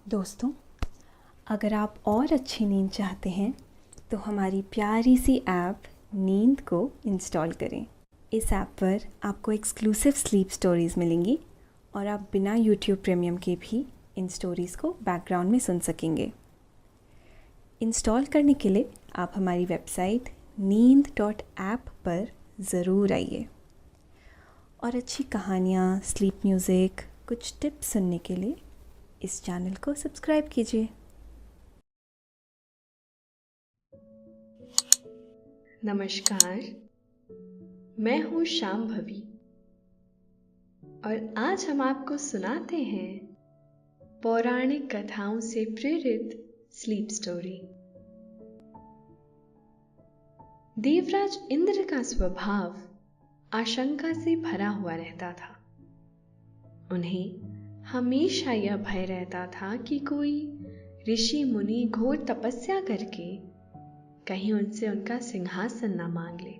दोस्तों, अगर आप और अच्छी नींद चाहते हैं तो हमारी प्यारी सी ऐप नींद को इंस्टॉल करें। इस ऐप पर आपको एक्सक्लूसिव स्लीप स्टोरीज़ मिलेंगी और आप बिना यूट्यूब प्रीमियम के भी इन स्टोरीज़ को बैकग्राउंड में सुन सकेंगे। इंस्टॉल करने के लिए आप हमारी वेबसाइट neend.app पर ज़रूर आइए और अच्छी कहानियाँ, स्लीप म्यूज़िक, कुछ टिप्स सुनने के लिए इस चैनल को सब्सक्राइब कीजिए। नमस्कार, मैं हूँ शांभवी और आज हम आपको सुनाते हैं पौराणिक कथाओं से प्रेरित स्लीप स्टोरी। देवराज इंद्र का स्वभाव आशंका से भरा हुआ रहता था। उन्हें हमेशा यह भय रहता था कि कोई ऋषि मुनि घोर तपस्या करके कहीं उनसे उनका सिंहासन न मांग ले।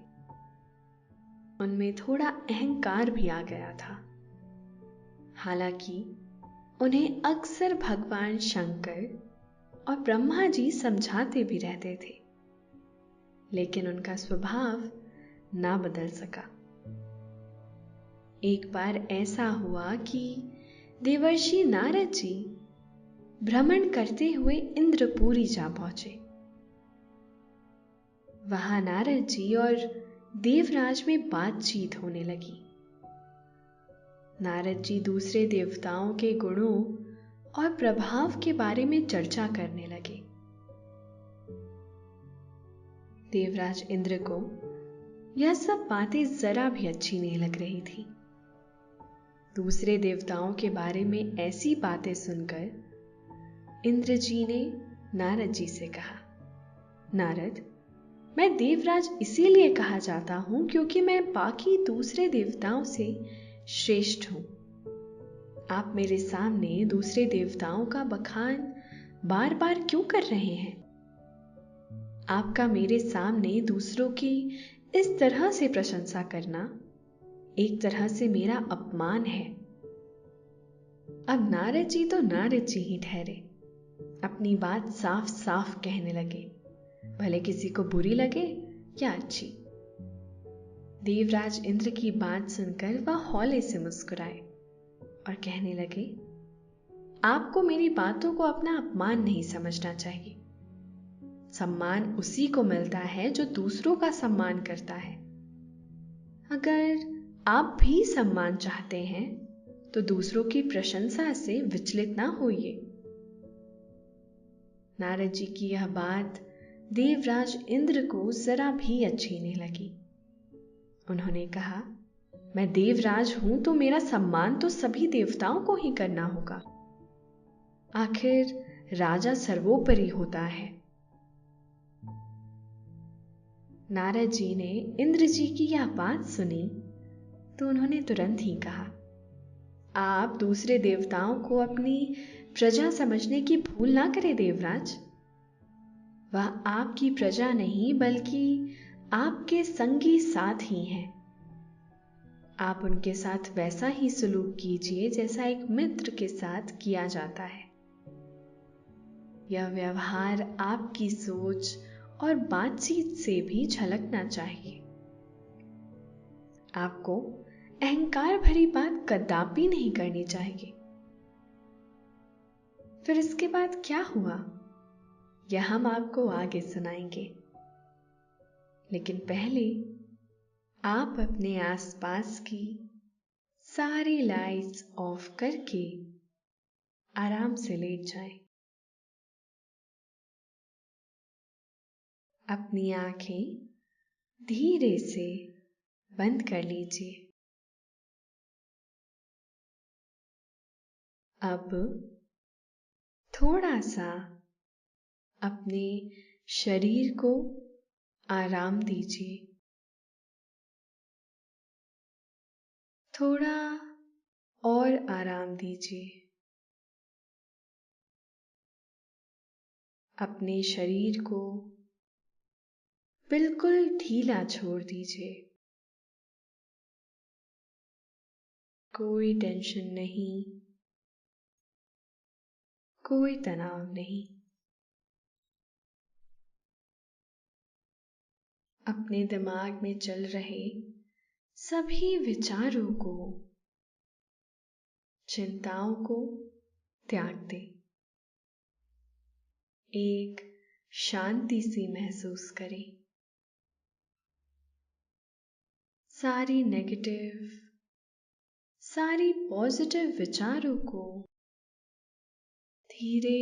उनमें थोड़ा अहंकार भी आ गया था। हालांकि उन्हें अक्सर भगवान शंकर और ब्रह्मा जी समझाते भी रहते थे, लेकिन उनका स्वभाव ना बदल सका। एक बार ऐसा हुआ कि देवर्षि नारद जी भ्रमण करते हुए इंद्रपुरी जा पहुंचे। वहां नारद जी और देवराज में बातचीत होने लगी। नारद जी दूसरे देवताओं के गुणों और प्रभाव के बारे में चर्चा करने लगे। देवराज इंद्र को यह सब बातें जरा भी अच्छी नहीं लग रही थी। दूसरे देवताओं के बारे में ऐसी बातें सुनकर इंद्र जी ने नारद जी से कहा, नारद, मैं देवराज इसीलिए कहा जाता हूं क्योंकि मैं बाकी दूसरे देवताओं से श्रेष्ठ हूं। आप मेरे सामने दूसरे देवताओं का बखान बार बार क्यों कर रहे हैं? आपका मेरे सामने दूसरों की इस तरह से प्रशंसा करना एक तरह से मेरा अपमान है। अब नारद जी तो नारद जी ही ठहरे। अपनी बात साफ साफ कहने लगे, भले किसी को बुरी लगे या अच्छी। देवराज इंद्र की बात सुनकर वह हौले से मुस्कुराए और कहने लगे, आपको मेरी बातों को अपना अपमान नहीं समझना चाहिए। सम्मान उसी को मिलता है जो दूसरों का सम्मान करता है। अगर आप भी सम्मान चाहते हैं तो दूसरों की प्रशंसा से विचलित ना होइए। नारद जी की यह बात देवराज इंद्र को जरा भी अच्छी नहीं लगी। उन्होंने कहा, मैं देवराज हूं तो मेरा सम्मान तो सभी देवताओं को ही करना होगा। आखिर राजा सर्वोपरि होता है। नारद जी ने इंद्र जी की यह बात सुनी तो उन्होंने तुरंत ही कहा, आप दूसरे देवताओं को अपनी प्रजा समझने की भूल ना करें देवराज। वह आपकी प्रजा नहीं बल्कि आपके संगी साथ ही हैं। आप उनके साथ वैसा ही सलूक कीजिए जैसा एक मित्र के साथ किया जाता है। यह व्यवहार आपकी सोच और बातचीत से भी झलकना चाहिए। आपको अहंकार भरी बात कदापि नहीं करनी चाहिए। फिर इसके बाद क्या हुआ, यह हम आपको आगे सुनाएंगे। लेकिन पहले आप अपने आसपास की सारी लाइट्स ऑफ करके आराम से लेट जाएं। अपनी आंखें धीरे से बंद कर लीजिए। अब थोड़ा सा अपने शरीर को आराम दीजिए। थोड़ा और आराम दीजिए। अपने शरीर को बिल्कुल ढीला छोड़ दीजिए। कोई टेंशन नहीं, कोई तनाव नहीं। अपने दिमाग में चल रहे सभी विचारों को, चिंताओं को त्याग दे। एक शांति सी महसूस करें। सारी नेगेटिव, सारी पॉजिटिव विचारों को धीरे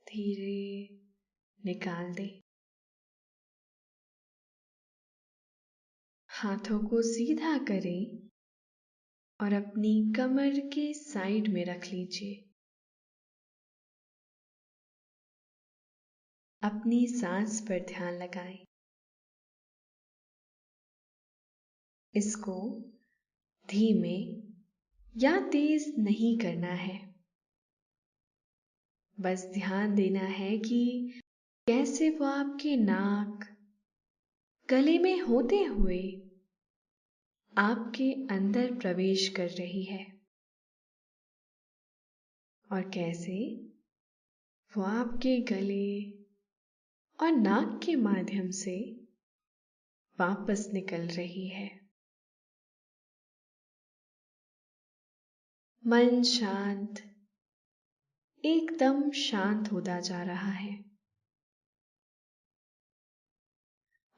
धीरे निकाल दे। हाथों को सीधा करें और अपनी कमर के साइड में रख लीजिए। अपनी सांस पर ध्यान लगाएं। इसको धीमे या तेज नहीं करना है। बस ध्यान देना है कि कैसे वो आपके नाक, गले में होते हुए आपके अंदर प्रवेश कर रही है और कैसे वो आपके गले और नाक के माध्यम से वापस निकल रही है। मन शांत, एकदम शांत होता जा रहा है।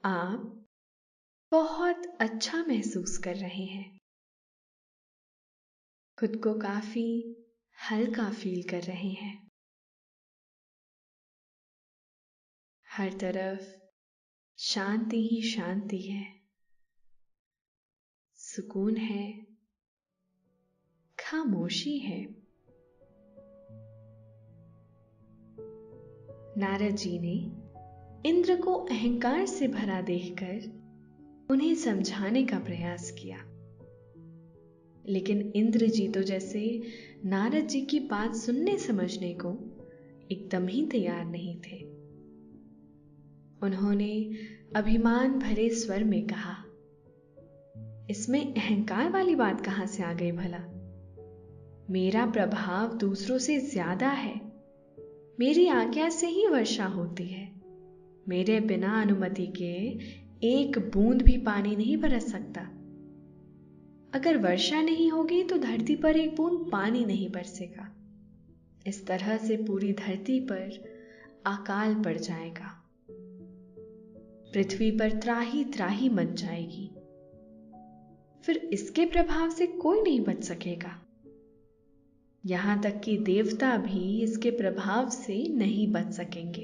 आप बहुत अच्छा महसूस कर रहे हैं। खुद को काफी हल्का फील कर रहे हैं। हर तरफ शांति ही शांति है, सुकून है, खामोशी है। नारद जी ने इंद्र को अहंकार से भरा देखकर उन्हें समझाने का प्रयास किया, लेकिन इंद्र जी तो जैसे नारद जी की बात सुनने समझने को एकदम ही तैयार नहीं थे। उन्होंने अभिमान भरे स्वर में कहा, इसमें अहंकार वाली बात कहां से आ गई भला? मेरा प्रभाव दूसरों से ज्यादा है। मेरी आज्ञा से ही वर्षा होती है। मेरे बिना अनुमति के एक बूंद भी पानी नहीं बरस सकता। अगर वर्षा नहीं होगी तो धरती पर एक बूंद पानी नहीं बरसेगा। इस तरह से पूरी धरती पर अकाल पड़ जाएगा। पृथ्वी पर त्राही त्राही मच जाएगी। फिर इसके प्रभाव से कोई नहीं बच सकेगा। यहां तक कि देवता भी इसके प्रभाव से नहीं बच सकेंगे।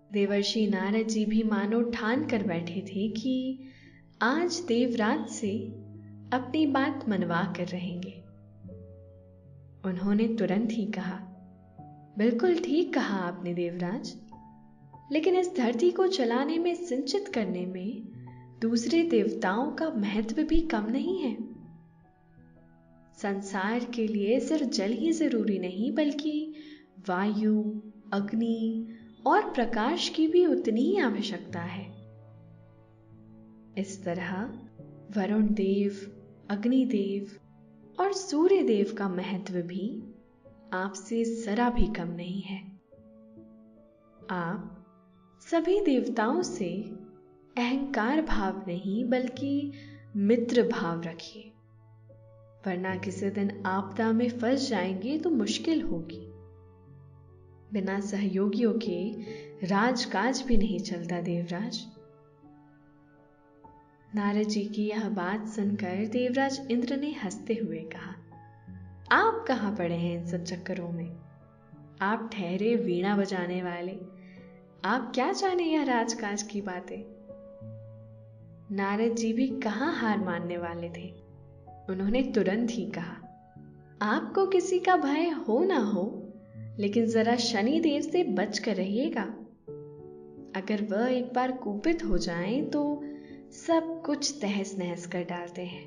देवर्षि नारद जी भी मानो ठान कर बैठे थे कि आज देवराज से अपनी बात मनवा कर रहेंगे। उन्होंने तुरंत ही कहा, बिल्कुल ठीक कहा आपने देवराज, लेकिन इस धरती को चलाने में, सिंचित करने में दूसरे देवताओं का महत्व भी कम नहीं है। संसार के लिए सिर्फ जल ही जरूरी नहीं, बल्कि वायु, अग्नि और प्रकाश की भी उतनी ही आवश्यकता है। इस तरह वरुण देव, अग्निदेव और सूर्य देव का महत्व भी आपसे जरा भी कम नहीं है। आप सभी देवताओं से अहंकार भाव नहीं बल्कि मित्र भाव रखिए, वरना किसी दिन आपदा में फंस जाएंगे तो मुश्किल होगी। बिना सहयोगियों के राजकाज भी नहीं चलता देवराज। नारद जी की यह बात सुनकर देवराज इंद्र ने हंसते हुए कहा, आप कहां पड़े हैं इन सब चक्करों में? आप ठहरे वीणा बजाने वाले, आप क्या जाने यह राजकाज की बातें। नारद जी भी कहां हार मानने वाले थे। उन्होंने तुरंत ही कहा, आपको किसी का भय हो ना हो, लेकिन जरा शनि देव से बच कर रहिएगा। अगर वह एक बार कुपित हो जाएं तो सब कुछ तहस नहस कर डालते हैं।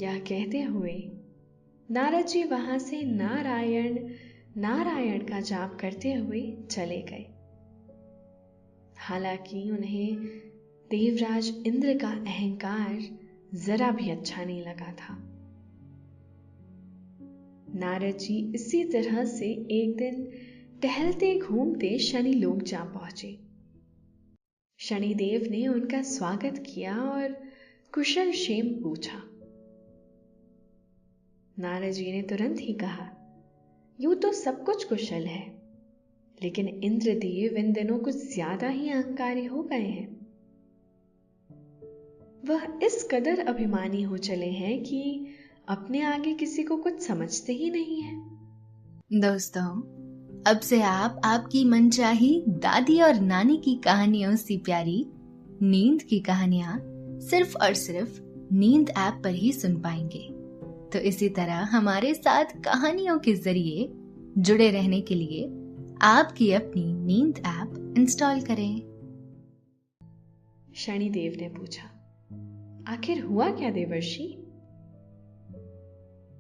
यह कहते हुए नारद जी वहां से नारायण नारायण का जाप करते हुए चले गए। हालांकि उन्हें देवराज इंद्र का अहंकार जरा भी अच्छा नहीं लगा था। नारद जी इसी तरह से एक दिन टहलते घूमते शनि लोक जा पहुंचे। शनिदेव ने उनका स्वागत किया और कुशल क्षेम पूछा। नारद जी ने तुरंत ही कहा, यूं तो सब कुछ कुशल है, लेकिन इंद्रदेव इन दिनों कुछ ज्यादा ही अहंकारी हो गए हैं। वह इस कदर अभिमानी हो चले हैं कि अपने आगे किसी को कुछ समझते ही नहीं है। दोस्तों, अब से आप आपकी मनचाही दादी और नानी की कहानियों से प्यारी नींद की कहानियां सिर्फ और सिर्फ नींद ऐप पर ही सुन पाएंगे। तो इसी तरह हमारे साथ कहानियों के जरिए जुड़े रहने के लिए आपकी अपनी नींद ऐप इंस्टॉल करें। शनिदेव ने पूछा, आखिर हुआ क्या देवर्षि?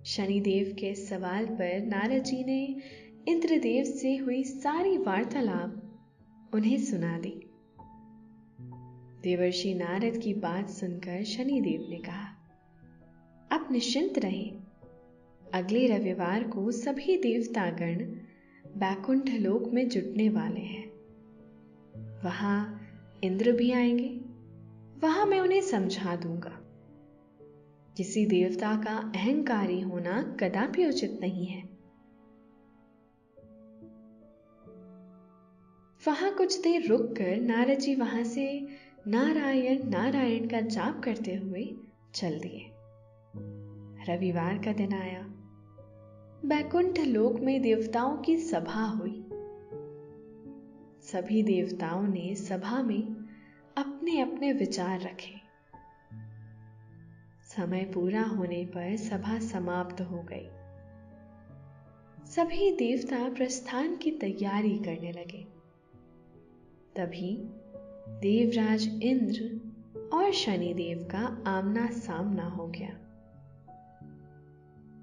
शनिदेव के सवाल पर नारद जी ने इंद्रदेव से हुई सारी वार्तालाप उन्हें सुना दी। देवर्षि नारद की बात सुनकर शनिदेव ने कहा, आप निश्चिंत रहें, अगले रविवार को सभी देवतागण बैकुंठ लोक में जुटने वाले हैं। वहां इंद्र भी आएंगे। वहां मैं उन्हें समझा दूंगा, किसी देवता का अहंकारी होना कदापि उचित नहीं है। वहां कुछ देर रुककर नारद जी वहां से नारायण नारायण का जाप करते हुए चल दिए। रविवार का दिन आया। बैकुंठ लोक में देवताओं की सभा हुई। सभी देवताओं ने सभा में अपने अपने विचार रखे। समय पूरा होने पर सभा समाप्त हो गई। सभी देवता प्रस्थान की तैयारी करने लगे। तभी देवराज इंद्र और शनिदेव का आमना सामना हो गया।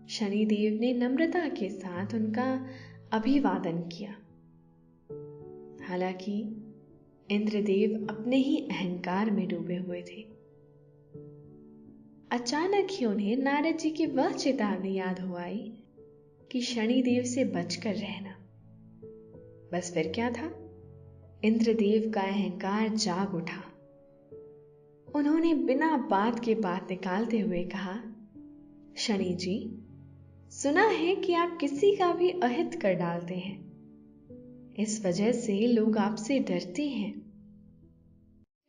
शनिदेव ने नम्रता के साथ उनका अभिवादन किया। हालांकि इंद्रदेव अपने ही अहंकार में डूबे हुए थे। अचानक ही उन्हें नारद जी की वह चेतावनी याद हो आई कि शनिदेव से बचकर रहना। बस फिर क्या था, इंद्रदेव का अहंकार जाग उठा। उन्होंने बिना बात के बात निकालते हुए कहा, शनि जी, सुना है कि आप किसी का भी अहित कर डालते हैं। इस वजह से लोग आपसे डरते हैं।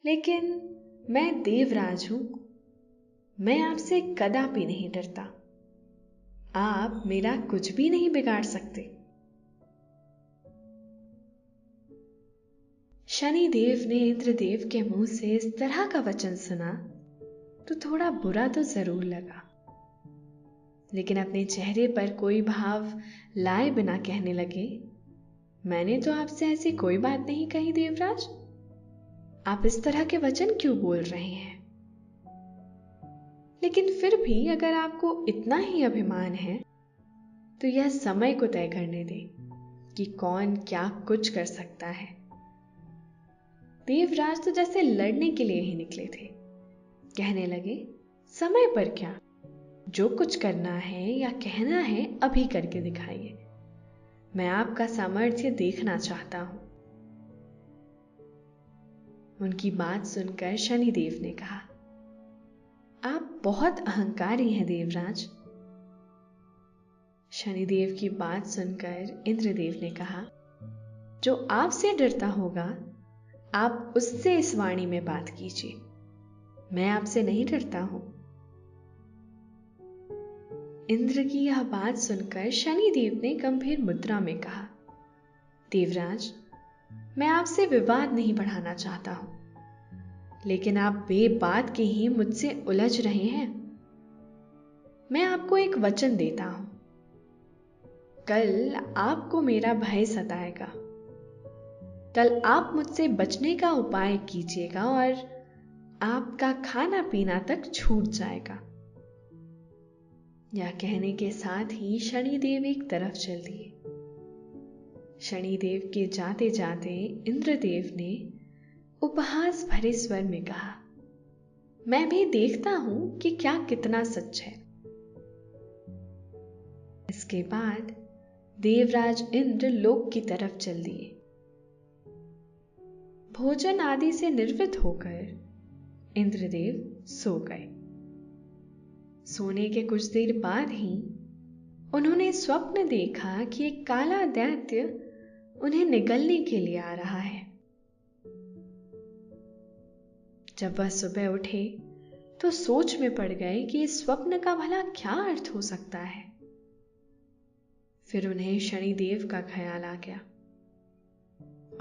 लेकिन मैं देवराज हूं, मैं आपसे कदापि नहीं डरता। आप मेरा कुछ भी नहीं बिगाड़ सकते। शनिदेव ने इंद्रदेव के मुंह से इस तरह का वचन सुना तो थोड़ा बुरा तो जरूर लगा, लेकिन अपने चेहरे पर कोई भाव लाए बिना कहने लगे, मैंने तो आपसे ऐसी कोई बात नहीं कही देवराज। आप इस तरह के वचन क्यों बोल रहे हैं? लेकिन फिर भी अगर आपको इतना ही अभिमान है तो यह समय को तय करने दे कि कौन क्या कुछ कर सकता है। देवराज तो जैसे लड़ने के लिए ही निकले थे। कहने लगे, समय पर क्या, जो कुछ करना है या कहना है अभी करके दिखाइए। मैं आपका सामर्थ्य देखना चाहता हूं। उनकी बात सुनकर शनिदेव ने कहा, आप बहुत अहंकारी हैं देवराज। शनिदेव की बात सुनकर इंद्रदेव ने कहा, जो आपसे डरता होगा आप उससे इस वाणी में बात कीजिए। मैं आपसे नहीं डरता हूं। इंद्र की यह बात सुनकर शनिदेव ने गंभीर मुद्रा में कहा, देवराज, मैं आपसे विवाद नहीं बढ़ाना चाहता हूं, लेकिन आप बेबात के ही मुझसे उलझ रहे हैं। मैं आपको एक वचन देता हूं, कल आपको मेरा भय सताएगा। कल आप मुझसे बचने का उपाय कीजिएगा और आपका खाना पीना तक छूट जाएगा। यह कहने के साथ ही शनिदेव एक तरफ चल दिए। शनिदेव के जाते जाते इंद्रदेव ने उपहास भरे स्वर में कहा, मैं भी देखता हूं कि क्या कितना सच है। इसके बाद देवराज इंद्र लोक की तरफ चल दिए। भोजन आदि से निर्वृत्त होकर इंद्रदेव सो गए। सोने के कुछ देर बाद ही उन्होंने स्वप्न देखा कि एक काला दैत्य उन्हें निगलने के लिए आ रहा है। जब वह सुबह उठे तो सोच में पड़ गए कि इस स्वप्न का भला क्या अर्थ हो सकता है। फिर उन्हें शनिदेव का ख्याल आ गया।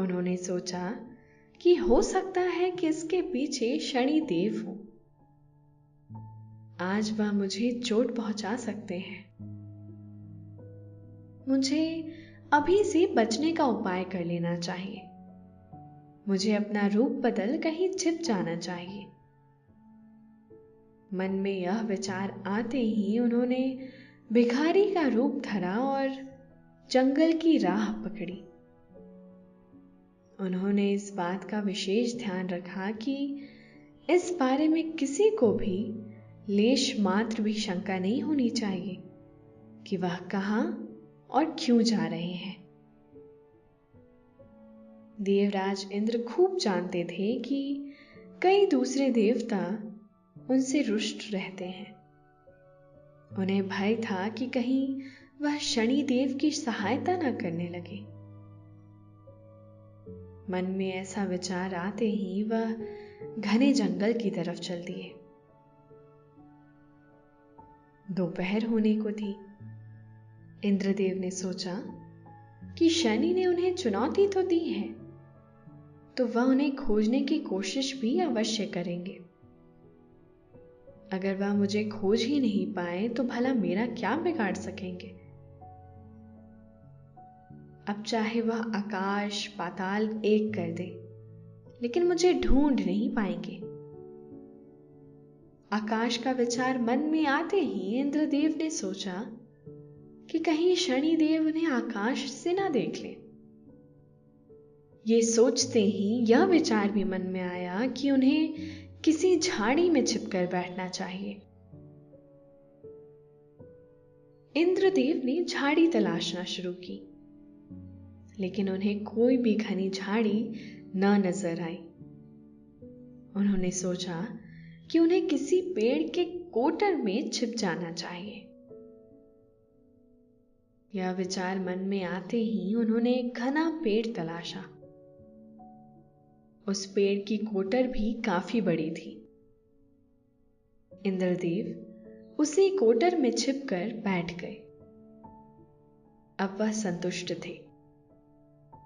उन्होंने सोचा कि हो सकता है कि इसके पीछे शनिदेव हो। आज वह मुझे चोट पहुंचा सकते हैं। मुझे अभी से बचने का उपाय कर लेना चाहिए। मुझे अपना रूप बदल कहीं छिप जाना चाहिए। मन में यह विचार आते ही उन्होंने भिखारी का रूप धरा और जंगल की राह पकड़ी। उन्होंने इस बात का विशेष ध्यान रखा कि इस बारे में किसी को भी लेश मात्र भी शंका नहीं होनी चाहिए कि वह कहां और क्यों जा रहे हैं। देवराज इंद्र खूब जानते थे कि कई दूसरे देवता उनसे रुष्ट रहते हैं। उन्हें भय था कि कहीं वह शनिदेव की सहायता न करने लगे। मन में ऐसा विचार आते ही वह घने जंगल की तरफ चल दिए। दोपहर होने को थी। इंद्रदेव ने सोचा कि शनि ने उन्हें चुनौती तो दी है, तो वह उन्हें खोजने की कोशिश भी अवश्य करेंगे। अगर वह मुझे खोज ही नहीं पाए तो भला मेरा क्या बिगाड़ सकेंगे। अब चाहे वह आकाश पाताल एक कर दे, लेकिन मुझे ढूंढ नहीं पाएंगे। आकाश का विचार मन में आते ही इंद्रदेव ने सोचा कि कहीं शनिदेव उन्हें आकाश से ना देख ले। ये सोचते ही यह विचार भी मन में आया कि उन्हें किसी झाड़ी में छिपकर बैठना चाहिए। इंद्रदेव ने झाड़ी तलाशना शुरू की, लेकिन उन्हें कोई भी घनी झाड़ी न नजर आई। उन्होंने सोचा कि उन्हें किसी पेड़ के कोटर में छिप जाना चाहिए। यह विचार मन में आते ही उन्होंने एक घना पेड़ तलाशा। उस पेड़ की कोटर भी काफी बड़ी थी। इंद्रदेव उसी कोटर में छिपकर बैठ गए। अब वह संतुष्ट थे।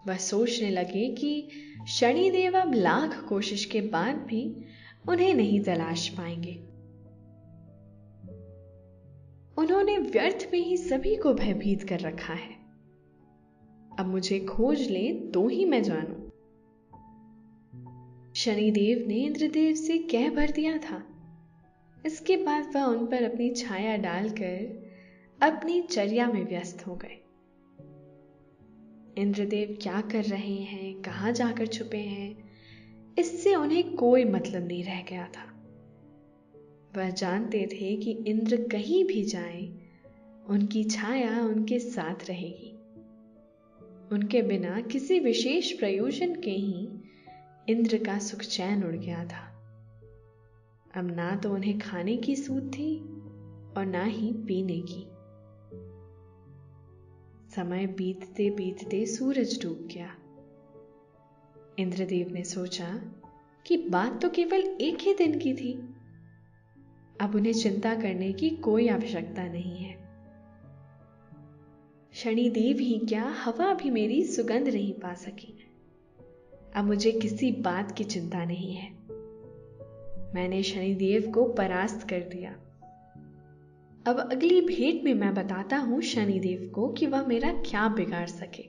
वह सोचने लगे कि शनिदेव अब लाख कोशिश के बाद भी उन्हें नहीं तलाश पाएंगे। उन्होंने व्यर्थ में ही सभी को भयभीत कर रखा है। अब मुझे खोज ले तो ही मैं जानूं। शनिदेव ने इंद्रदेव से कह भर दिया था। इसके बाद वह उन पर अपनी छाया डालकर अपनी चर्या में व्यस्त हो गए। इंद्रदेव क्या कर रहे हैं, कहां जाकर छुपे हैं, इससे उन्हें कोई मतलब नहीं रह गया था। वह जानते थे कि इंद्र कहीं भी जाएं, उनकी छाया उनके साथ रहेगी। उनके बिना किसी विशेष प्रयोजन के ही इंद्र का सुख चैन उड़ गया था। अब ना तो उन्हें खाने की सूध थी और ना ही पीने की। समय बीतते बीतते सूरज डूब गया। इंद्रदेव ने सोचा कि बात तो केवल एक ही दिन की थी। अब उन्हें चिंता करने की कोई आवश्यकता नहीं है। शनिदेव ही क्या, हवा भी मेरी सुगंध नहीं पा सकी। अब मुझे किसी बात की चिंता नहीं है। मैंने शनिदेव को परास्त कर दिया। अब अगली भेंट में मैं बताता हूं शनिदेव को कि वह मेरा क्या बिगाड़ सके।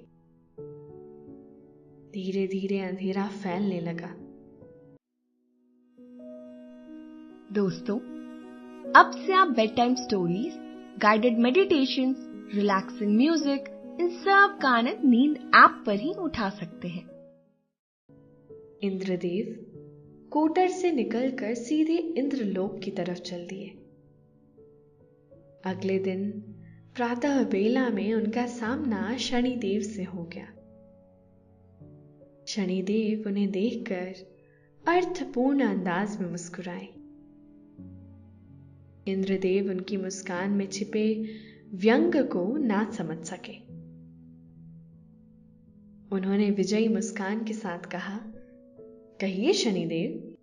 धीरे धीरे अंधेरा फैलने लगा। दोस्तों, अब से आप bed time stories, guided meditations, relaxing music, इन सब का आनंद नींद ऐप पर ही उठा सकते हैं। इंद्रदेव कोटर से निकलकर सीधे इंद्रलोक की तरफ चल दिए। अगले दिन प्रातः बेला में उनका सामना शनिदेव से हो गया। शनिदेव उन्हें देखकर अर्थपूर्ण अंदाज में मुस्कुराए। इंद्रदेव उनकी मुस्कान में छिपे व्यंग को ना समझ सके। उन्होंने विजयी मुस्कान के साथ कहा, कहिए शनिदेव,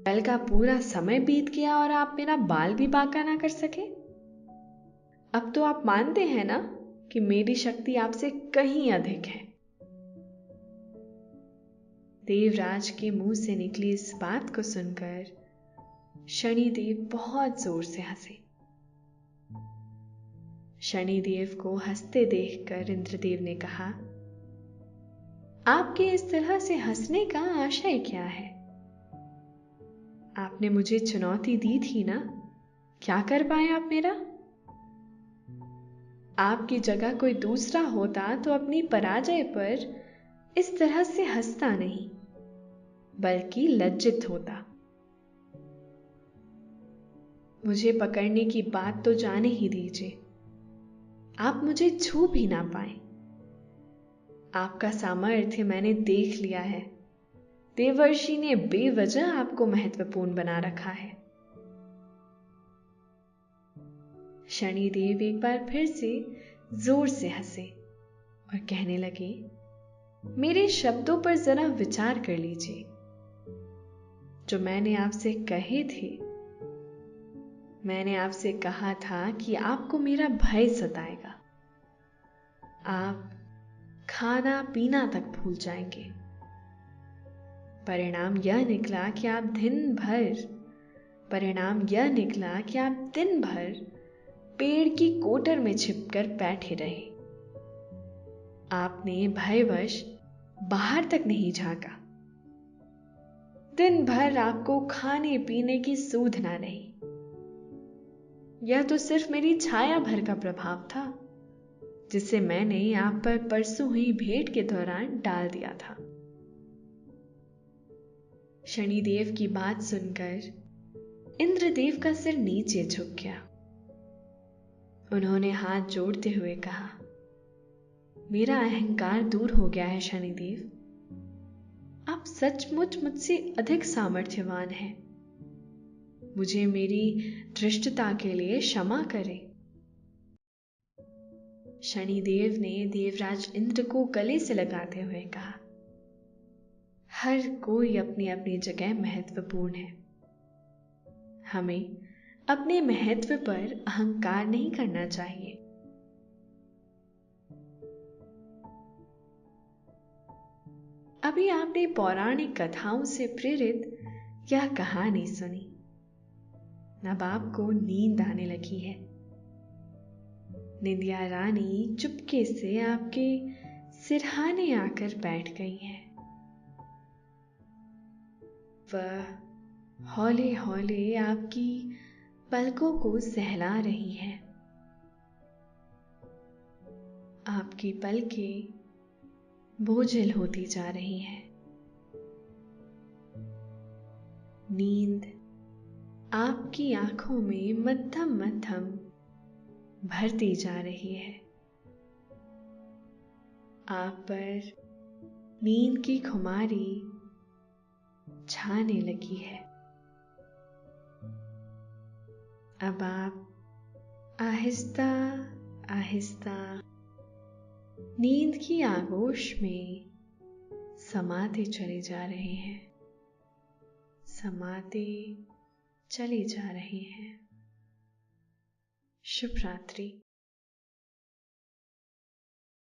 कल का पूरा समय बीत गया और आप मेरा बाल भी बांका ना कर सके। अब तो आप मानते हैं ना कि मेरी शक्ति आपसे कहीं अधिक है। देवराज के मुंह से निकली इस बात को सुनकर शनिदेव बहुत जोर से हंसे। शनिदेव को हंसते देखकर इंद्रदेव ने कहा, आपके इस तरह से हंसने का आशय क्या है? आपने मुझे चुनौती दी थी ना, क्या कर पाए आप मेरा? आपकी जगह कोई दूसरा होता तो अपनी पराजय पर इस तरह से हंसता नहीं, बल्कि लज्जित होता। मुझे पकड़ने की बात तो जाने ही दीजिए, आप मुझे छू भी ना पाए। आपका सामर्थ्य मैंने देख लिया है। देवर्षि ने बेवजह आपको महत्वपूर्ण बना रखा है। शनिदेव एक बार फिर से जोर से हंसे और कहने लगे, मेरे शब्दों पर जरा विचार कर लीजिए। जो मैंने आपसे कहे थे, मैंने आपसे कहा था कि आपको मेरा भय सताएगा। आप खाना पीना तक भूल जाएंगे। परिणाम यह निकला कि आप दिन भर पेड़ की कोटर में छिपकर बैठे रहे। आपने भयवश बाहर तक नहीं झांका। दिन भर आपको खाने पीने की सूध ना रही। यह तो सिर्फ मेरी छाया भर का प्रभाव था, जिसे मैंने आप पर परसों हुई भेंट के दौरान डाल दिया था। शनिदेव की बात सुनकर इंद्रदेव का सिर नीचे झुक गया। उन्होंने हाथ जोड़ते हुए कहा, मेरा अहंकार दूर हो गया है शनिदेव। आप सचमुच मुझसे अधिक सामर्थ्यवान हैं। मुझे मेरी धृष्टता के लिए क्षमा करें। शनिदेव ने देवराज इंद्र को गले से लगाते हुए कहा, हर कोई अपनी अपनी जगह महत्वपूर्ण है। हमें अपने महत्व पर अहंकार नहीं करना चाहिए। अभी आपने पौराणिक कथाओं से प्रेरित यह कहानी सुनी। अब आपको नींद आने लगी है। निंदिया रानी चुपके से आपके सिरहाने आकर बैठ गई है। वह हौले हौले आपकी पलकों को सहला रही है। आपकी पलकें बोझिल होती जा रही हैं। नींद आपकी आंखों में मध्यम मध्यम भरती जा रही है। आप पर नींद की खुमारी छाने लगी है। अब आप आहिस्ता आहिस्ता नींद की आगोश में समाते चले जा रहे हैं, समाते चले जा रहे हैं। शुभ रात्रि।